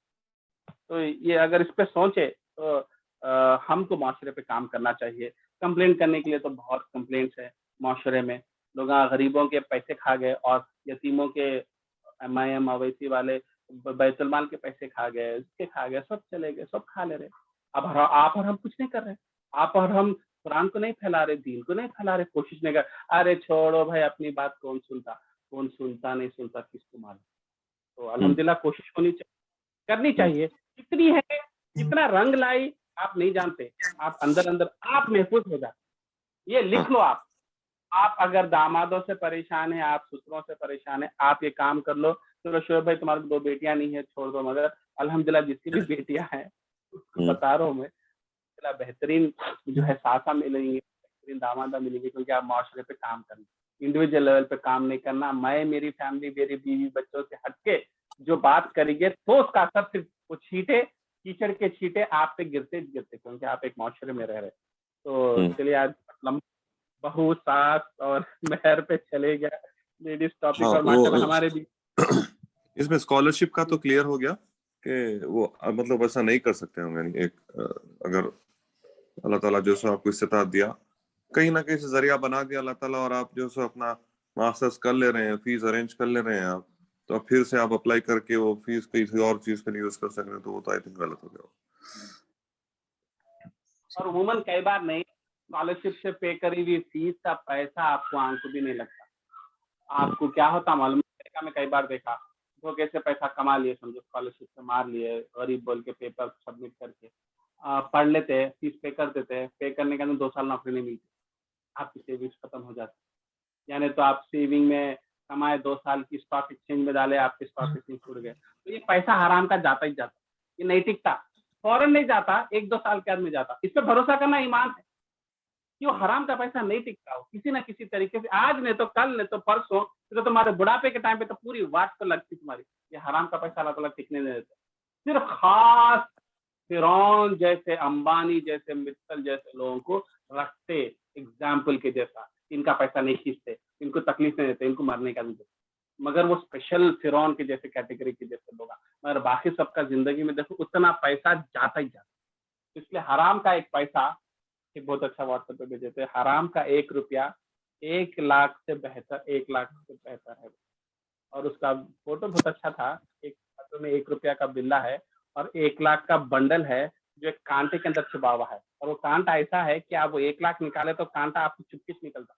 तो ये अगर इस पे सोचे तो हमको मुआशरे पे काम करना चाहिए। कंप्लेंट करने के लिए तो बहुत कंप्लेंट्स है मुआशरे में। लोग गरीबों के पैसे खा गए और यतीमों के MIM अवैसी वाले बैतुल माल के पैसे खा गए, उसके खा गए, सब चले गए, सब खा ले रहे। अब आप और हम कुछ नहीं कर रहे, आप और हम कुरान को नहीं फैला रहे, दीन को नहीं फैला रहे, कोशिश नहीं कर। अरे छोड़ो भाई, अपनी बात कौन सुनता नहीं सुनता किसको मालूम। तो अल्हम्दुलिल्लाह कोशिश होनी चाहिए, करनी चाहिए। कितनी है, कितना रंग लाई आप नहीं जानते, आप अंदर अंदर आप महफूज हो जाते। ये लिख लो आप अगर दामादों से परेशान है, आप ससुरों से परेशान है, आप ये काम कर लो। चलो शोएब भाई तुम्हारी 2 बेटियां नहीं है, छोड़ दो, मगर अल्हम्दुलिल्लाह जिसकी भी बेटियां हैं उसको बता रहा हूँ मैं, बेहतरीन जो है सासा मिलेंगे, बेहतरीन दामादा मिलेंगे, क्योंकि आप माशरे पे काम करना, इंडिविजुअल लेवल पे काम नहीं करना। मैं, मेरी फैमिली, मेरी बीवी बच्चों से हटके जो बात करेंगे तो उसका असर सिर्फ वो छींटे, कीचड़ के छींटे आप पे गिरते गिरते, क्योंकि आप एक माशरे में रह रहे। तो चलिए आज बहू, सास और मेहर पे चले गया लेडीज टॉपिक। और माशाल्लाह हमारे भी इसमें स्कॉलरशिप का तो क्लियर हो गया कि वो मतलब ऐसा नहीं कर सकते हम, यानी एक अगर अल्लाह ताला जो सो आपको इस्तिताअत दिया, कहीं ना कहीं से जरिया बना दिया अल्लाह ताला, और आप जो सो अपना मास्टर्स कर ले रहे हैं, फीस अरेंज कर ले रहे हैं आप, तो अब फिर से आप अप्लाई करके वो फीस किसी और चीज के लिए यूज कर सकते हैं, तो वो तो आई थिंक गलत हो गया। और वुमन कई बार नहीं, स्कॉलरशिप से पे करी हुई फीस का पैसा आपको आंखों भी नहीं लगता। आपको क्या होता मालूम, अमेरिका में कई बार देखा, धोखे से पैसा कमा लिए, समझो स्कॉलरशिप से मार लिए, गरीब बोल के पेपर सबमिट करके पढ़ लेते, फीस पे कर देते, पे करने के अंदर 2 साल नौकरी नहीं मिलती, आपकी सेविंग्स खत्म हो जाती। यानी तो आप सेविंग में कमाए 2 साल की, स्टॉक एक्सचेंज में डाले, आपके स्टॉक एक्सचेंज छूट गए, तो ये पैसा हराम का जाता ही जाता, ये नहीं टिकता, फौरन नहीं जाता, 1-2 साल के बाद में जाता। इस पर भरोसा करना ईमान है कि वो हराम का पैसा नहीं टिकता हो, किसी ना किसी तरीके से आज नहीं तो कल, नहीं तो परसों, तो तुम्हारे बुढ़ापे के टाइम पे तो पूरी वाट तो लगती तुम्हारी। ये हराम का पैसा अल्लाह ताला टिकने नहीं देता। सिर्फ खास फिरौन जैसे, अंबानी जैसे, मित्तल जैसे लोगों को रखते एग्जाम्पल के जैसा, इनका पैसा नहीं खींचते, इनको तकलीफ नहीं देते, इनको मरने का नहीं देते, मगर वो स्पेशल फिरौन के जैसे कैटेगरी के जैसे लोग। मगर बाकी सबका जिंदगी में देखो उतना पैसा जाता ही जाता। इसलिए हराम का एक पैसा, एक बहुत अच्छा व्हाट्सएप पे भेजे थे, हराम का 1 रुपया 1 लाख से बेहतर, 1 लाख से बेहतर है। और उसका फोटो बहुत अच्छा था, एक फोटो में 1 रुपया का बिल्ला है और 1 लाख का बंडल है जो एक कांटे के अंदर छुपा हुआ है, और वो कांटा ऐसा है कि आप वो 1 लाख निकाले तो कांटा आपको चुपके से निकलता।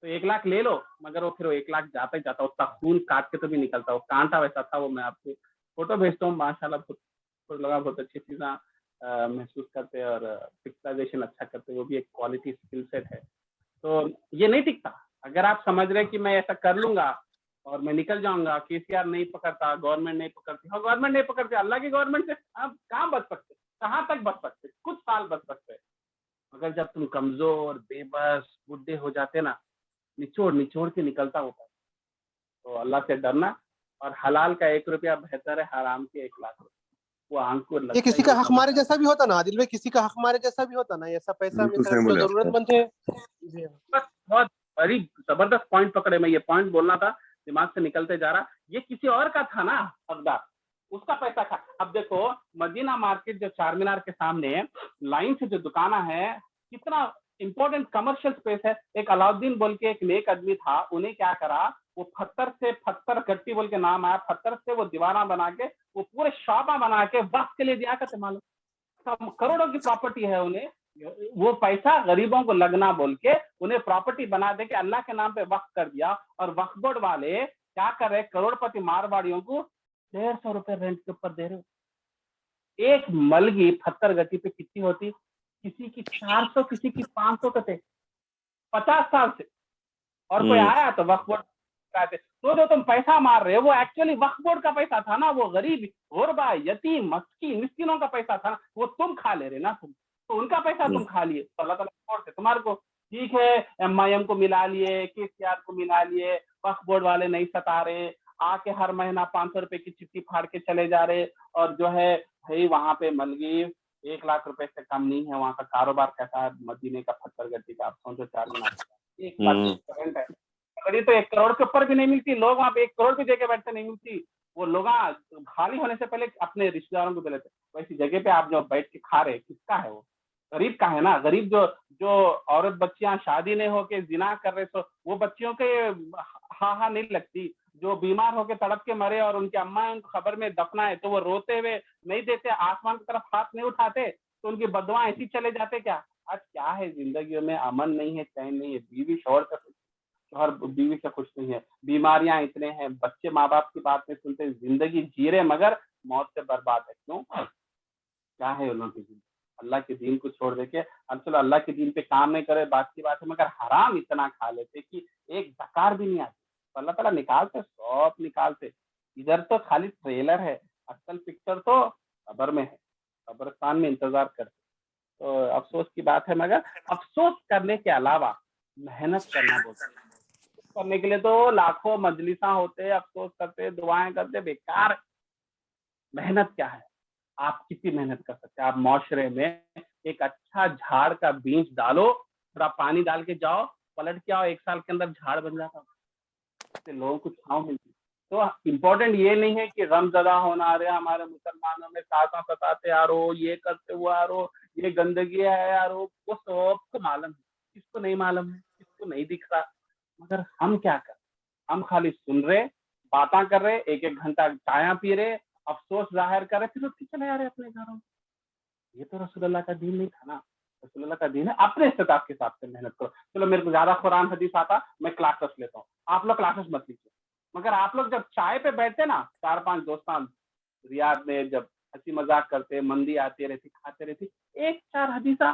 तो 1 लाख ले लो, मगर वो फिर वो 1 लाख जाता ही जाता, उसका खून काट के तो भी निकलता, वो कांटा वैसा था। वो मैं आपको फोटो भेजता हूँ, माशाल्लाह बहुत लगा, बहुत अच्छी चीज़ें महसूस करते और पिक्चराइजेशन अच्छा करते, वो भी एक क्वालिटी स्किल सेट है। तो ये नहीं टिकता। अगर आप समझ रहे कि मैं ऐसा कर लूंगा और मैं निकल जाऊंगा, केसीआर नहीं पकड़ता, गवर्नमेंट नहीं पकड़ती, हाँ गवर्नमेंट नहीं पकड़ती, अल्लाह की गवर्नमेंट से आप कहाँ बच सकते, कहाँ तक बच सकते, कुछ साल बच सकते। मगर जब तुम कमजोर, बेबस, बुढ़े हो जाते ना, निचोड़ निचोड़ के निकलता होता है। तो अल्लाह से डरना, और हलाल का 1 रुपया बेहतर है हराम के 1 लाख रुपया। वो आंख को लगता ये किसी ही का वो हक मारे जैसा भी होता ना आदिल भाई, किसी का हक मारे जैसा भी होता ना, ऐसा पैसा बिल्कुल मेरे सही जो बोले आप। जरूरतमंद है। बहुत बड़ी जबरदस्त पॉइंट पकड़े। मैं ये पॉइंट बोलना था, दिमाग से निकलते जा रहा। ये किसी और का था ना हकदार, उसका पैसा था। अब देखो मदीना मार्केट जो चार मीनार के सामने लाइन से जो दुकाना है, कितना इंपॉर्टेंट कमर्शियल स्पेस है। एक अलाउद्दीन बोल के एक नेक आदमी था, उन्हें क्या करा, वो पत्थर गट्टी बोल के नाम आया, पत्थर से वो दीवाना बना के वो पूरे शॉपा बना के वक्त के लिए दिया करते। मालूम करोड़ों की प्रॉपर्टी है उन्हें, वो पैसा गरीबों को लगना बोल के उन्हें प्रॉपर्टी बना दे के अल्लाह के नाम पे वक्फ कर दिया। और वक्फ बोर्ड वाले क्या कर रहे, करोड़पति मारवाड़ियों को 150 रुपए रेंट के ऊपर दे रहे। एक मलगी पत्थर गति पे कितनी होती, किसी की 400, किसी की 500 कते 50 साल से। और कोई आया तो वक्फ बोर्ड कहते, तो जो तुम पैसा मार रहे हो वो एक्चुअली वक्फ बोर्ड का पैसा था ना, वो गरीब गुरबा यतीम मिस्किनों का पैसा था ना, वो तुम खा ले रहे ना, तुम तो उनका पैसा तुम खा लिए। तो अल्लाह ताला से तुम्हारे को ठीक है, एमआईएम को मिला लिए, केसीआर को मिला लिए, वक्फ बोर्ड वाले नहीं सता रहे, आके हर महीना 500 रुपए की चिट्ठी फाड़ के चले जा रहे। और जो है भाई वहां पे मलगी 1 लाख रुपए से कम नहीं है, वहां का कारोबार कैसा है, मदीने का पत्थर गट्टी का, आप समझो 4 गुना 1 लाख रेंट है। कड़ी तो 1 करोड़ के ऊपर भी नहीं मिलती, लोग वहां पे 1 करोड़ की जगह बैठते नहीं मिलती। वो लोग खाली होने से पहले अपने रिश्तेदारों को दे लेते। वैसी जगह पे आप जो बैठ के खा रहे, किसका है वो, गरीब का है ना। गरीब जो औरत बच्चियां शादी नहीं होके जिना कर रहे, तो वो बच्चियों के हा नहीं लगती। जो बीमार होकर तड़प के मरे और उनकी अम्मा उनको खबर में दफनाए तो वो रोते हुए नहीं देते, आसमान की तरफ हाथ नहीं उठाते, तो उनकी बददुआ ऐसी चले जाते क्या? आज क्या है, जिंदगी में अमन नहीं है, चैन नहीं है, बीवी शौहर बीवी से खुश नहीं है, बीमारियां इतने हैं, बच्चे माँ बाप की बात नहीं सुनते, जिंदगी जी रहे मगर मौत से बर्बाद है। क्यों? क्या है उन लोगों की जिंदगी? अल्लाह के दीन को छोड़ देके अब चलो अल्लाह के दीन पे काम नहीं करे, बात की बात है, मगर हराम इतना खा लेते कि एक डकार भी नहीं आती। तो अल्लाह ताला निकालते, सब निकालते। इधर तो खाली ट्रेलर है, असल पिक्चर तो कब्र में है, कब्रिस्तान में इंतजार करते। तो अफसोस की बात है, मगर अफसोस करने के अलावा मेहनत करना बहुत करने के लिए तो लाखों मजलिसा होते, अफसोस करते, दुआएं करते, बेकार। मेहनत क्या है? आप कितनी मेहनत कर सकते हैं? आप माशरे में एक अच्छा झाड़ का बीज डालो, थोड़ा पानी डाल के जाओ, पलट के आओ, 1 साल के अंदर झाड़ बन जाता है, लोगों को छांव मिलती। तो इम्पोर्टेंट ये नहीं है कि गमजदा होना, अरे हमारे मुसलमानों में सासा सताते यारो, ये करते हुआ यारो, ये गंदगी है यारो, वो सबको मालूम है। किसको नहीं मालूम है? किसको नहीं दिख रहा? मगर हम क्या कर, हम खाली सुन रहे, बातें कर रहे, 1-1 घंटा चाय पी रहे, अफसोस जाहिर कर रहे, फिर उठ के चले आ रहे अपने घरों में। ये तो रसूलुल्लाह का दीन नहीं था ना। रसूलुल्लाह का दीन है अपने इस्तिताअत के हिसाब से मेहनत करो। चलो मेरे को ज्यादा कुरान हदीस आता, मैं क्लासेस लेता हूँ, आप लोग क्लासेस मत लीजिए। मगर आप लोग जब चाय पे बैठते ना, 4-5 दोस्तान रियाद में जब हंसी मजाक करते, मंदी आती रहती, खाते रहती, 1-4 हदीसा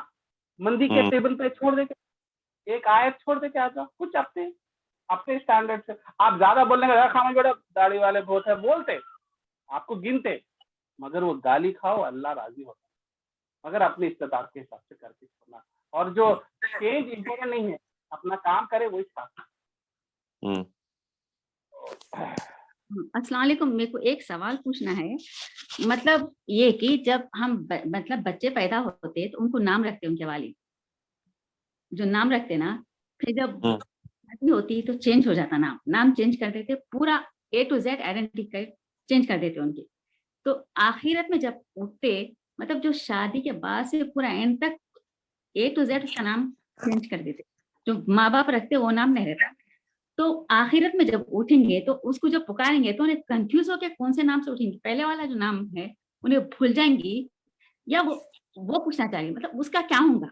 मंदी के टेबल पे छोड़ दे के, एक आयत छोड़ दे के आ जाओ, कुछ अपने स्टैंडर्ड से। आप ज्यादा बोलने का खाना बेटा दाढ़ी वाले बहुत है बोलते, आपको गिनते, मगर वो गाली खाओ अल्लाह राजी होता है। मगर अपनी इस्तिताअत के हिसाब से करके छोड़ना, और जो चेंज इम्पोर्टेंट नहीं है, अपना काम करे वही काफी। अस्सलाम वालेकुम, मेरे को एक सवाल पूछना है। मतलब ये कि जब हम मतलब बच्चे पैदा होते हैं तो उनको नाम रखते हैं उनके वालिद, जो नाम रखते ना, फिर जब शादी होती तो चेंज हो जाता नाम चेंज कर देते, पूरा A to Z identity change कर देते उनकी। तो आखिरत में जब उठते, मतलब जो शादी के बाद से पूरा एंड तक A to Z उसका नाम चेंज कर देते, जो माँ बाप रखते वो नाम नहीं रहता। तो आखिरत में जब उठेंगे तो उसको जब पुकारेंगे तो उन्हें कंफ्यूज होकर कौन से नाम से उठेंगे, पहले वाला जो नाम है उन्हें भूल जाएंगी, या वो पूछना चाहिए मतलब उसका क्या होगा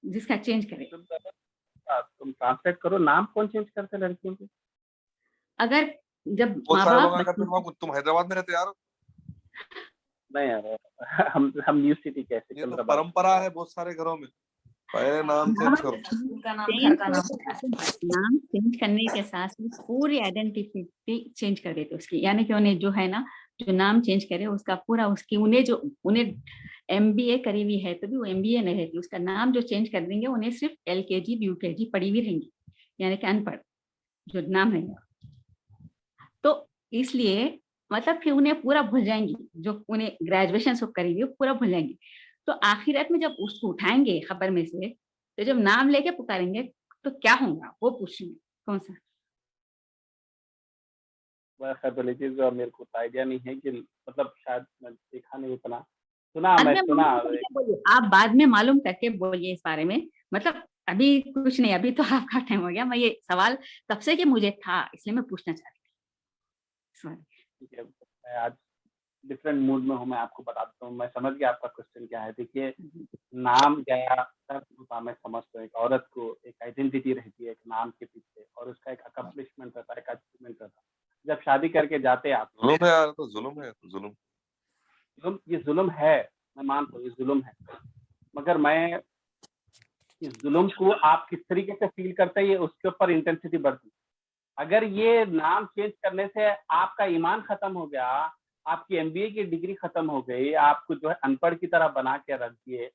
जिसका चेंज करे। तुम ट्रांसलेट करो, नाम कौन चेंज करते लड़कियों के? अगर जब बहुत माँ सारे बाप लोग अगर तुम हैदराबाद में रहते यार, नहीं यार, हम न्यू सिटी कैसे ये चल तो रहा? परंपरा है बहुत सारे घरों में, पहले नाम चेंज करो। उनका नाम घर का नाम नाम चेंज करने के साथ साथ पूरी आइडेंटिटी चेंज कर देते उसकी, यानी कि उन्हें जो है ना, जो नाम चेंज करे उसका पूरा उसकी, उन्हें MBA करी हुई है तो भी वो MBA नहीं रहती, उसका नाम जो चेंज कर देंगे, उन्हें सिर्फ LKG UKG पढ़ी हुई रहेंगी, यानी कि अनपढ़ जो नाम है। तो इसलिए मतलब कि उन्हें पूरा भूल जाएंगी, जो उन्हें ग्रेजुएशन सब करी हुई पूरा भूल जाएंगी। तो आखिरत में जब उसको उठाएंगे खबर में से, तो जब नाम लेके पुकारेंगे तो क्या होगा वो पूछेंगे, कौन सा? मेरे को आइडिया नहीं है कि मतलब शायद मैं देखा नहीं उतना, सुना आप बाद में मालूम करके बोलिए इस बारे में, मतलब अभी कुछ नहीं, अभी तो आपका टाइम हो गया। मैं ये सवाल तब से कि मुझे था, इसलिए मैं पूछना चाहती थी। ठीक है, मैं आज डिफरेंट मूड में हूँ, मैं आपको बता देता हूँ। मैं समझ गया आपका क्वेश्चन क्या है। देखिए, नाम क्या होता, मैं समझता हूँ, एक औरत को एक आइडेंटिटी रहती है एक नाम के पीछे, और उसका एक अकम्प्लिशमेंट रहता है, एक अचीवमेंट रहता है। जब शादी करके जाते आप, जुल्म है यार, तो जुल्म है, जुल्म। ये जुल्म है, मैं मानता हूँ ये जुल्म है, मगर मैं इस जुल्म को आप किस तरीके से फील करते हैं उसके ऊपर इंटेंसिटी बढ़ती है। अगर ये नाम चेंज करने से आपका ईमान खत्म हो गया, आपकी MBA की डिग्री खत्म हो गई, आपको जो है अनपढ़ की तरह बना के रख दिए,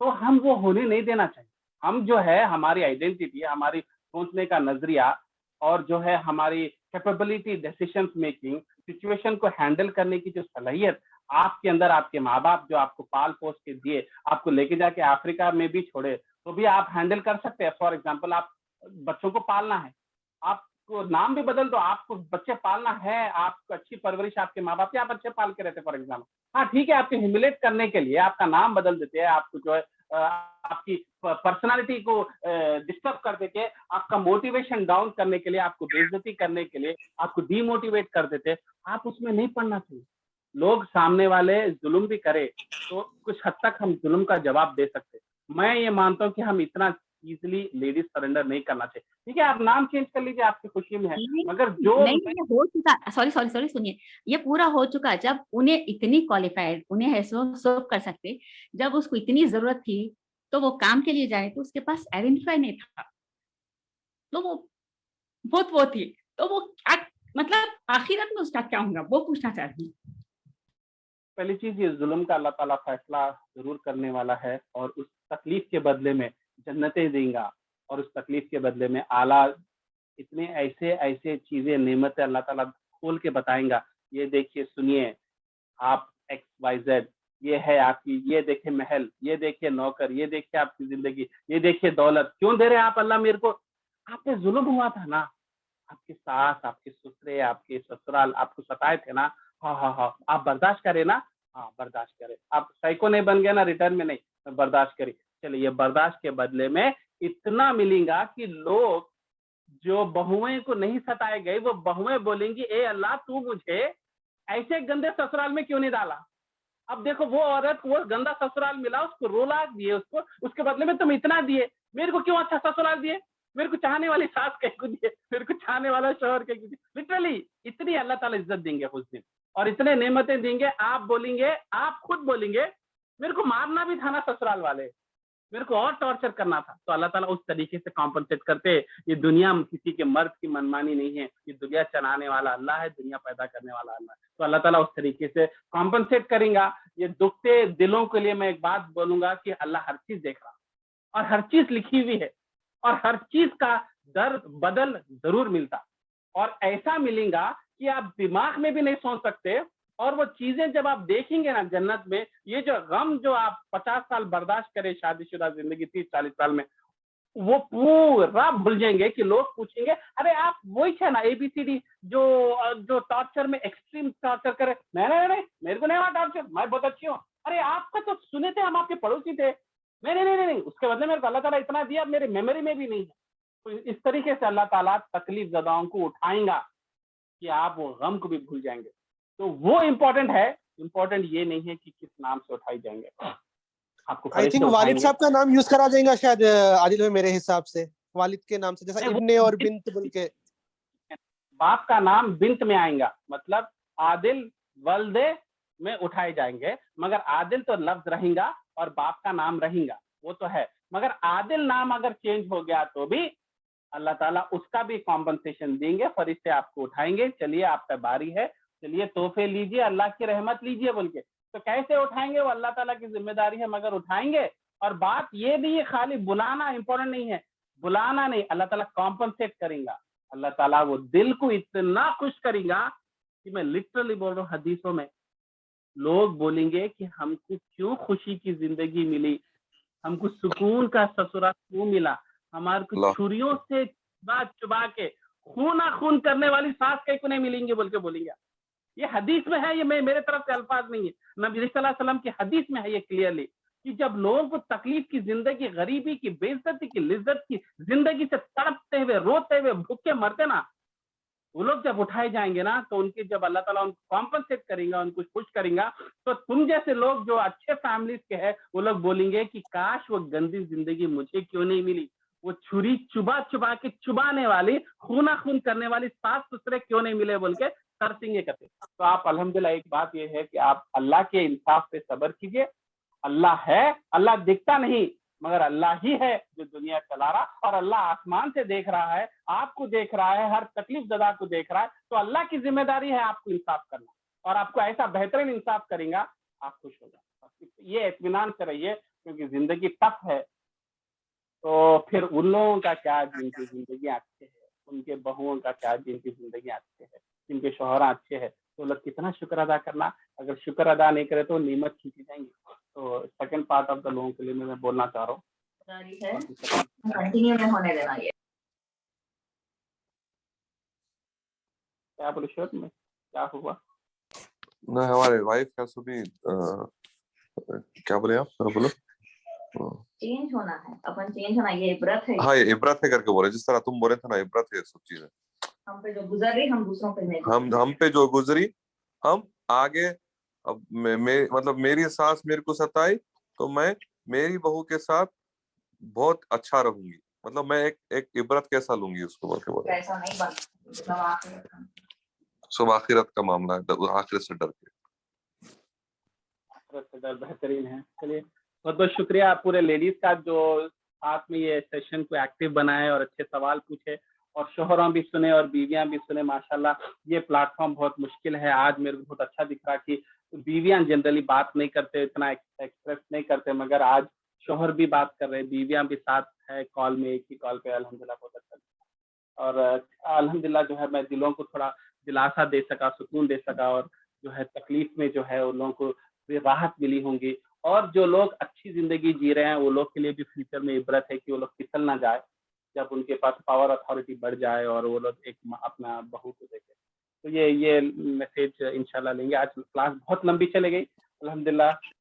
तो हम वो होने नहीं देना चाहिए। हम जो है हमारी आइडेंटिटी, हमारी सोचने का नजरिया, और जो है हमारी कैपेबिलिटी, डिसीजन मेकिंग, सिचुएशन को हैंडल करने की जो सलाहियत आपके अंदर, आपके माँ बाप जो आपको पाल पोस के दिए, आपको लेके जाके अफ्रीका में भी छोड़े, तो भी आप हैंडल कर सकते हैं। फॉर एग्जाम्पल, आप बच्चों को पालना है, आपको नाम भी बदल दो, आपको बच्चे पालना है, आपको अच्छी परवरिश आपके माँ बाप या बच्चे पाल के रहते फॉर एग्जाम्पल, हाँ ठीक है, आपको ह्यूमिलेट करने के लिए आपका नाम बदल देते हैं, आपको जो है आपकी पर्सनालिटी को डिस्टर्ब कर देके, आपका मोटिवेशन डाउन करने के लिए, आपको बेइज्जती करने के लिए, आपको डीमोटिवेट कर देते, आप उसमें नहीं पढ़ना चाहिए। लोग सामने वाले जुल्म भी करे तो कुछ हद तक हम जुल्म का जवाब दे सकते। मैं ये मानता हूँ कि हम इतना इजीली लेडीज सरेंडर नहीं करना चाहिए। ठीक है, आप नाम चेंज कर लीजिए, आपकी खुशी में है, मगर जो नहीं, ये हो चुका, सॉरी सुनिए, ये पूरा हो चुका। जब उन्हें इतनी क्वालिफाइड, उन्हें ऐसा सर्व कर सकते, जब उसको इतनी जरूरत थी तो वो काम के लिए जाए तो उसके पास आइडेंटिफाई नहीं था, तो वो थी, तो वो क्या, मतलब आखिरत में उसका क्या होगा वो पूछना चाहती हूँ। पहली चीज, ये जुल्म का अल्लाह ताला फैसला जरूर करने वाला है और उस तकलीफ के बदले में जन्नतें देगा और उस तकलीफ के बदले में आला इतने ऐसे ऐसे चीजें, नेमतें अल्लाह ताला खोल के बताएगा। ये देखिए, सुनिए आप XYZ, ये है आपकी, ये देखिए महल, ये देखिए नौकर, ये देखिए आपकी जिंदगी, ये देखिए दौलत। क्यों दे रहे आप अल्लाह मेरे को? आप पे जुल्म हुआ था ना, आपकी सास, आपके ससुरे, आपके ससुराल आपको सताए थे ना, हाँ, आप बर्दाश्त करे ना, हाँ बर्दाश्त करे। आप साइको नहीं बन गए ना रिटर्न में, नहीं बर्दाश्त करी। चलिए, ये बर्दाश्त के बदले में इतना मिलेगा कि लोग जो बहुएं को नहीं सताए गए, वो बहुएं बोलेंगी, ए अल्लाह तू मुझे ऐसे गंदे ससुराल में क्यों नहीं डाला। अब देखो, वो औरत को वो गंदा ससुराल मिला, उसको रोला दिए, उसको उसके बदले में तुम इतना दिए, मेरे को क्यों अच्छा ससुराल दिए, मेरे को चाहने वाली सास कह को दिए, मेरे को चाहने वाला शोहर कह को दिए। लिटरली इतनी अल्लाह ताला इज्जत देंगे उस दिन, और इतने नेमतें देंगे। आप बोलेंगे, आप खुद बोलेंगे, मेरे को मारना भी था ना ससुराल वाले, मेरे को और टॉर्चर करना था। तो अल्लाह ताला उस तरीके से कॉम्पनसेट करते। ये दुनिया किसी के मर्द की मनमानी नहीं है, ये दुनिया चलाने वाला अल्लाह है, दुनिया पैदा करने वाला अल्लाह है। तो अल्लाह ताला उस तरीके से कॉम्पनसेट करेगा। ये दुखते दिलों के लिए मैं एक बात बोलूंगा कि अल्लाह हर चीज देख रहा और हर चीज लिखी हुई है और हर चीज का दर्द बदल जरूर मिलता, और ऐसा मिलेगा कि आप दिमाग में भी नहीं सोच सकते। और वो चीजें जब आप देखेंगे ना जन्नत में, ये जो गम जो आप 50 साल बर्दाश्त करे शादीशुदा जिंदगी 30-40 साल में, वो पूरा भूल जाएंगे। कि लोग पूछेंगे, अरे आप वही है ना ABCD जो टॉर्चर में एक्सट्रीम टॉर्चर करे। नहीं, मेरे को नहीं हुआ टॉर्चर, मैं बहुत अच्छी हूँ। अरे आपका तो सुने थे, हम आपके पड़ोसी थे। नहीं, उसके बदले मेरे को अल्लाह ताला इतना दिया, मेरे मेमोरी में भी नहीं है। तो इस तरीके से अल्लाह ताला तकलीफ ज़दाओं को उठाएगा कि आप वो गम को भी भूल जाएंगे। तो वो इम्पोर्टेंट है, इम्पोर्टेंट ये नहीं है कि किस नाम से उठाई जाएंगे। आपको आई थिंक वालिद साहब का नाम यूज करा जाएगा शायद आदिल में, मेरे हिसाब से वालिद के नाम से, जैसा इब्ने और बिन्त बोल के। बाप का नाम बिन्त में आएगा, मतलब आदिल वल्दे में उठाए जाएंगे, मगर आदिल तो लफ्ज रहेगा और बाप का नाम रहेगा, वो तो है। मगर आदिल नाम अगर चेंज हो गया तो भी अल्लाह ताला उसका भी कॉम्पनसेशन देंगे। फरिश्ते आपको उठाएंगे, चलिए आपका बारी है, चलिए तोहफे लीजिए, अल्लाह की रहमत लीजिए बोल के। तो कैसे उठाएंगे, वो अल्लाह ताला की जिम्मेदारी है, मगर उठाएंगे। और बात ये भी है, खाली बुलाना इंपॉर्टेंट नहीं है, बुलाना नहीं, अल्लाह ताला कॉम्पनसेट करेगा। अल्लाह ताला वो दिल को इतना खुश करेगा कि मैं लिटरली बोल रहा हूँ, हदीसों में लोग बोलेंगे कि हमको क्यों खुशी की जिंदगी मिली, हमको सुकून का ससुराल क्यों मिला, हमारे को छुरियों से चुबा के खूना खून करने वाली सास कहीं को नहीं मिलेंगे बोल के बोलेंगे। ये हदीस में है, ये मेरे तरफ से अल्फाज नहीं है, नबी सल्लल्लाहु अलैहि वसल्लम की हदीस में है ये क्लियरली, कि जब लोगों को तकलीफ की जिंदगी, गरीबी की, बेइज्जती की, लिज्जत की जिंदगी से तड़पते हुए, रोते हुए, भूखे मरते ना, वो लोग जब उठाए जाएंगे ना, तो उनके जब अल्लाह ताला उनको कॉम्पनसेट करेगा, उनको खुश करेगा, तो तुम जैसे लोग जो अच्छे फैमिलीज के हैं, वो लोग बोलेंगे कि काश वो गंदी जिंदगी मुझे क्यों नहीं मिली, वो छुरी चुबा चुबा के चुबाने वाली, खूना खून करने वाली सास ससुरे क्यों नहीं मिले बोल के तरसेंगे करते। तो आप अल्हम्दुलिल्लाह, एक बात ये है कि आप अल्लाह के इंसाफ पे सब्र कीजिए। अल्लाह है, अल्लाह दिखता नहीं, मगर अल्लाह ही है जो दुनिया चला रहा, और अल्लाह आसमान से देख रहा है, आपको देख रहा है, हर तकलीफ ज़दा को देख रहा है। तो अल्लाह की जिम्मेदारी है आपको इंसाफ करना, और आपको ऐसा बेहतरीन इंसाफ करेगा, आप खुश हो जाए। ये इत्मीनान से रहिए, क्योंकि जिंदगी टफ है। तो फिर उन लोगों का क्या जिनकी जिंदगी अच्छे है, उनके बहुओं का क्या जिनकी जिंदगी अच्छे है, जिनके शोहर अच्छे है, तो लोग कितना शुक्र अदा करना। अगर शुक्र अदा नहीं करे तो नीमत खींची जाएंगी। तो सेकंड पार्ट ऑफ द लोगों के लिए मैं बोलना चाह रहा हूँ, कंटिन्यू में होने देना। ये क्या बोले शोर में, क्या हुआ? ना हमारे वाइफ का भी क्या बोले आप, बोलो। चेंज होना है, अपन चेंज होना, ये इबरत है। हाँ, ये इबरत है करके बोले, जिस तरह तुम बोले थे ना, इबरत है सब चीजें। हम पे जो गुजर रही हम दूसरों पे नहीं। हम पे जो गुजरी हम आगे, अब मतलब मेरी सास मेरे को सताई तो मैं मेरी बहू के साथ बहुत अच्छा रहूंगी, मतलब मैं एक इबरत कैसा लूंगी उसको बोल के बोले। ऐसा नहीं बनना, मतलब आखिरत का। सब आखिरत का मामला है, आखिरत से डर के। आखिरत से डर बेहतरीन है। चलिए, बहुत बहुत शुक्रिया पूरे लेडीज का जो साथ में ये सेशन को एक्टिव बनाए और अच्छे सवाल पूछे, और शोहरों भी सुने और बीवियां भी सुने। माशाल्लाह, ये प्लेटफॉर्म बहुत मुश्किल है। आज मेरे को बहुत अच्छा दिख रहा कि बीवियां जनरली बात नहीं करते, इतना एक्सप्रेस नहीं करते, मगर आज शोहर भी बात कर रहे हैं, बीवियां भी साथ है कॉल में, एक ही कॉल पे। अल्हम्दुलिल्लाह, बहुत अच्छा। और अल्हम्दुलिल्लाह जो है, मैं दिलों को थोड़ा दिलासा दे सका, सुकून दे सका, और जो है तकलीफ में जो है उन लोगों को भी राहत मिली होंगी। और जो लोग अच्छी जिंदगी जी रहे हैं, वो लोग के लिए भी फ्यूचर में इबरत है कि वो लोग फिसल ना जाए जब उनके पास पावर अथॉरिटी बढ़ जाए और वो लोग एक अपना बहू को देखे। तो ये मैसेज इंशाल्लाह लेंगे। आज क्लास बहुत लंबी चली गई, अल्हम्दुलिल्लाह